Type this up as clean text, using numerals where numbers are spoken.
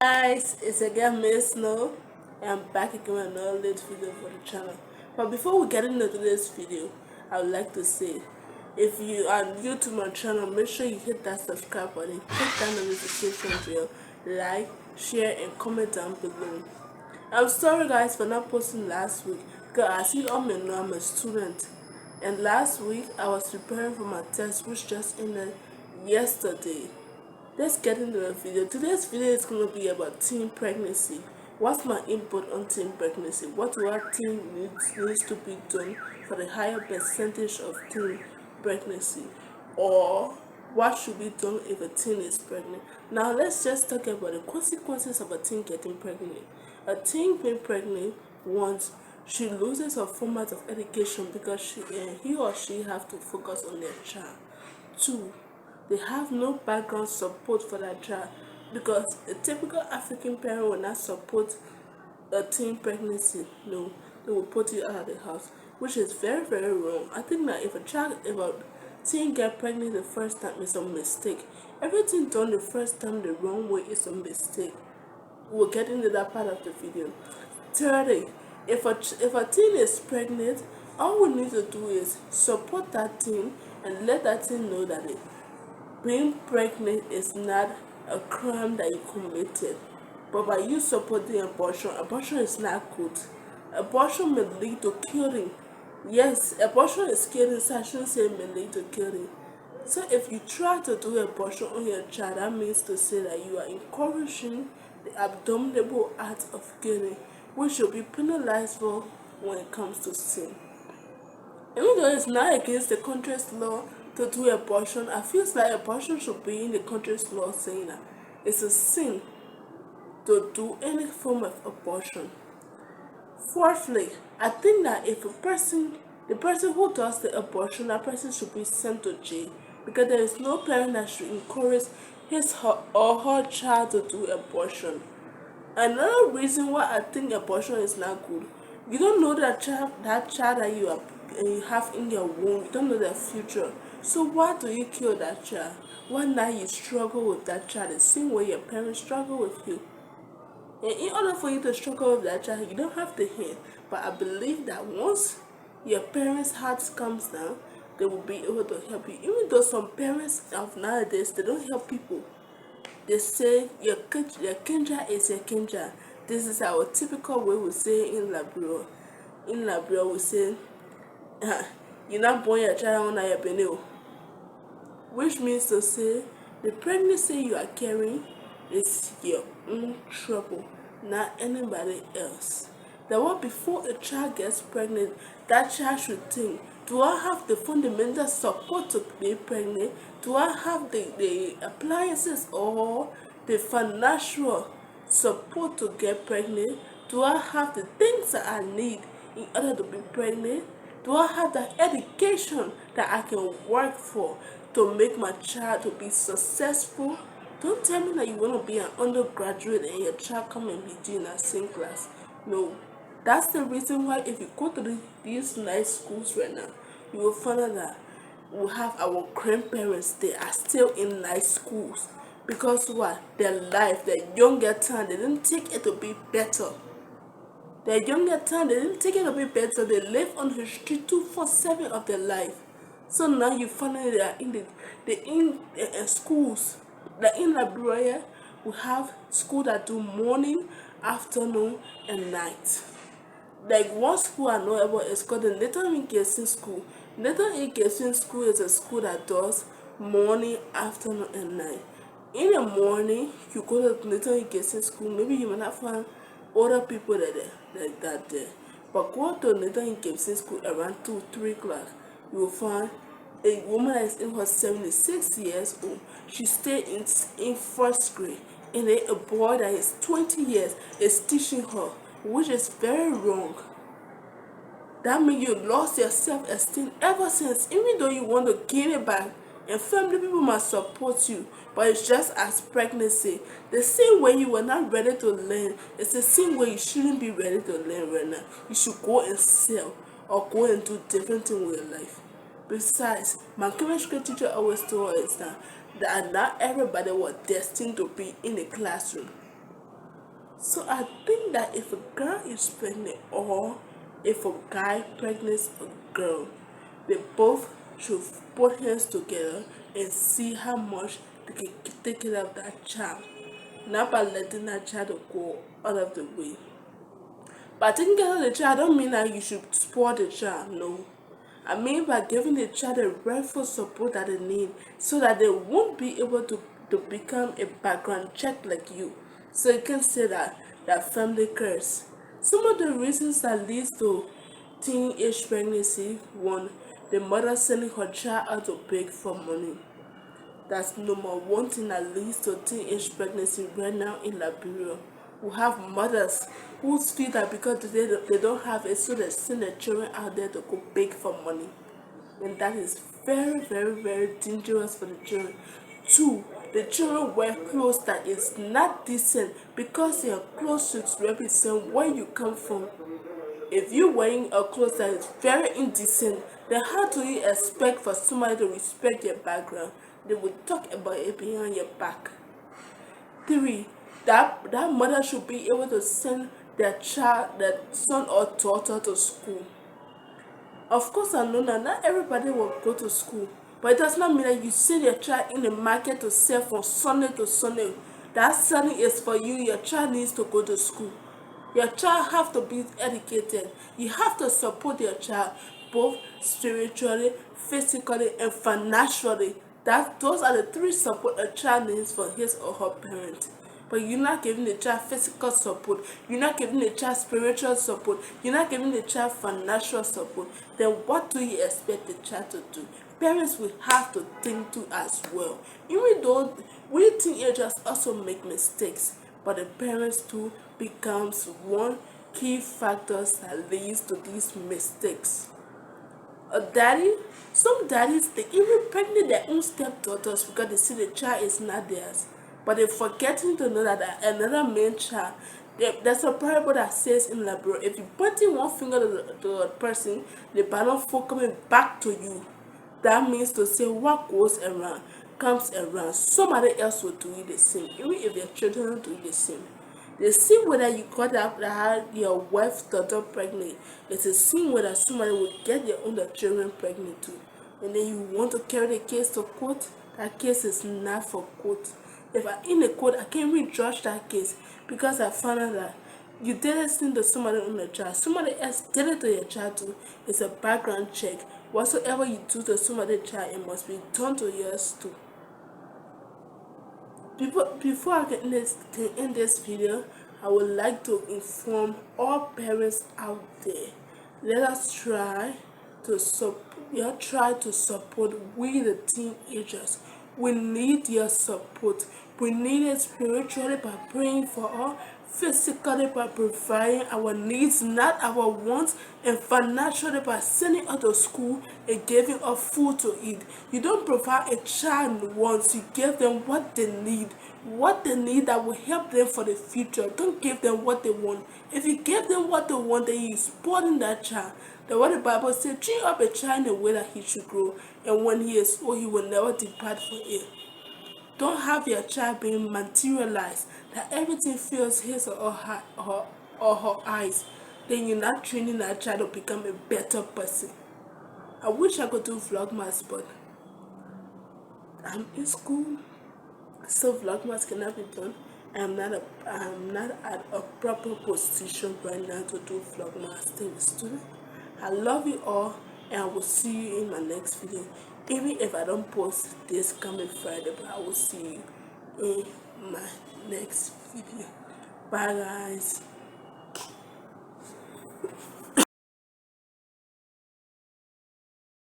Guys, it's again Miss Snow. I'm back again with another latest video for the channel. But before we get into today's video, I would like to say, if you are new to my channel, make sure you hit that subscribe button, click that notification bell, like, share, and comment down below. I'm sorry guys for not posting last week because as you all may know, I'm a student. And last week I was preparing for my test which just ended yesterday. Let's get into the video. Today's video is going to be about teen pregnancy. What's my input on teen pregnancy? What teen needs to be done for the higher percentage of teen pregnancy? Or what should be done if a teen is pregnant? Now let's just talk about the consequences of a teen getting pregnant. A teen being pregnant once she loses her format of education because he or she have to focus on their child. Two, they have no background support for that child because a typical African parent will not support a teen pregnancy. No, they will put you out of the house, which is very, very wrong. I think that if a teen get pregnant the first time, it's a mistake. Everything done the first time the wrong way is a mistake. We'll get into that part of the video. Thirdly, if a teen is pregnant, all we need to do is support that teen and let that teen know that being pregnant is not a crime that you committed. But by you supporting abortion, abortion is not good. Abortion may lead to killing. Yes, abortion is killing, so I shouldn't say may lead to killing. So if you try to do abortion on your child, that means to say that you are encouraging the abominable act of killing, which should be penalized for when it comes to sin. Even though it's not against the country's law to do abortion, I feel like abortion should be in the country's law saying that it's a sin to do any form of abortion. Fourthly, I think that if the person who does the abortion, that person should be sent to jail because there is no parent that should encourage or her child to do abortion. Another reason why I think abortion is not good, you don't know that child that you have in your womb, you don't know their future. So why do you kill that child? Why not you struggle with that child the same way your parents struggle with you? And in order for you to struggle with that child, you don't have to hate. But I believe that once your parents' hearts comes down, they will be able to help you. Even though some parents of nowadays they don't help people, they say your kinja is your kinja. This is our typical way we say in Labrador. In Labrador we say, you're not born your child on your beneo. Which means to say the pregnancy you are carrying is your own trouble, not anybody else. That what before a child gets pregnant, that child should think, do I have the fundamental support to be pregnant? Do I have the appliances or the financial support to get pregnant? Do I have the things that I need in order to be pregnant? Do I have the education that I can work for to make my child to be successful? Don't tell me that you want to be an undergraduate and your child come and be doing that same class. No, that's the reason why if you go to these nice schools right now, you will find out that we have our grandparents, they are still in nice schools. Because what? Their life, their younger time, they didn't take it to be better. Their younger time, they didn't take it to be better. They live on the street 247 of their life. So now you find out they are in schools. Like in Liberia, we have school that do morning, afternoon, and night. Like one school I know about is called the Nathan Ingesin School. Nathan Ingesin School is a school that does morning, afternoon, and night. In the morning, you go to Nathan Ingesin School, maybe you might not find other people that there. But go to Nathan Ingesin School around 2, 3 o'clock, you will find a woman that is in her 76 years old. She stayed in first grade, and then a boy that is 20 years is teaching her, which is very wrong. That means you lost your self-esteem ever since, even though you want to gain it back. And family people must support you, but it's just as pregnancy. The same way you were not ready to learn, it's the same way you shouldn't be ready to learn right now. You should go and sell or go and do different things with your life. Besides, my chemistry teacher always told us that not everybody was destined to be in the classroom. So I think that if a girl is pregnant or if a guy pregnant a girl, they both should put hands together and see how much they can take care of that child. Not by letting that child go out of the way. But taking care of the child don't mean that you should spoil the child, no. I mean by giving the child the rightful support that they need so that they won't be able to become a background check like you. So you can say that family curse. Some of the reasons that leads to teenage pregnancy: one, the mother sending her child out to beg for money. That's number one thing that leads to teenage pregnancy right now in Liberia. We have mothers who feel that because they don't have it, so they send their children out there to go beg for money. And that is very, very, very dangerous for the children. Two, the children wear clothes that is not decent because your clothes should represent where you come from. If you're wearing a clothes that is very indecent, then how do you expect for somebody to respect your background? They will talk about it behind your back. Three, that mother should be able to send their child, their son or daughter to school. Of course, I know that not everybody will go to school, but it does not mean that you send your child in the market to sell from Sunday to Sunday. That selling is for you. Your child needs to go to school. Your child have to be educated. You have to support your child both spiritually, physically, and financially. Those are the three support a child needs for his or her parent. But you're not giving the child physical support, you're not giving the child spiritual support, you're not giving the child financial support, then what do you expect the child to do? Parents will have to think too as well. Even though we teenagers also make mistakes, but the parents too becomes one key factors that leads to these mistakes. A daddy, some daddies they even pregnant their own stepdaughters because they see the child is not theirs, but they're forgetting to know that another man child. There's a parable that says in Liberia, if you pointing one finger to a person, the banner for coming back to you. That means to say what goes around comes around. Somebody else will do it the same, even if your children do it the same. The same way that you got up that had your wife's daughter pregnant, it's the same way that somebody will get their own children pregnant too. And then you want to carry the case to court, that case is not for court. If I'm in the court, I can't even judge that case because I found out that you didn't send to somebody on the child. Somebody else did it to your child too. It's a background check. Whatsoever you do to somebody's child, it must be done to yours too. Before I can end this video, I would like to inform all parents out there. Let us try to support we the teenagers. We need your support. We need it spiritually by praying for all, physically by providing our needs, not our wants, and financially by sending out to school and giving us food to eat. You don't provide a child wants, you give them what they need. What they need that will help them for the future. Don't give them what they want. If you give them what they want, then you're spoiling that child. The what the Bible says, train up a child in the way that he should grow, and when he is old, he will never depart from it. Don't have your child being materialized, that everything fills his or her eyes. Then you're not training that child to become a better person. I wish I could do vlogmas, but I'm in school, so vlogmas cannot be done. I'm not at a proper position right now to do vlogmas. Still a student. I love you all, and I will see you in my next video. Even if I don't post this coming Friday, but I will see you in my next video. Bye guys.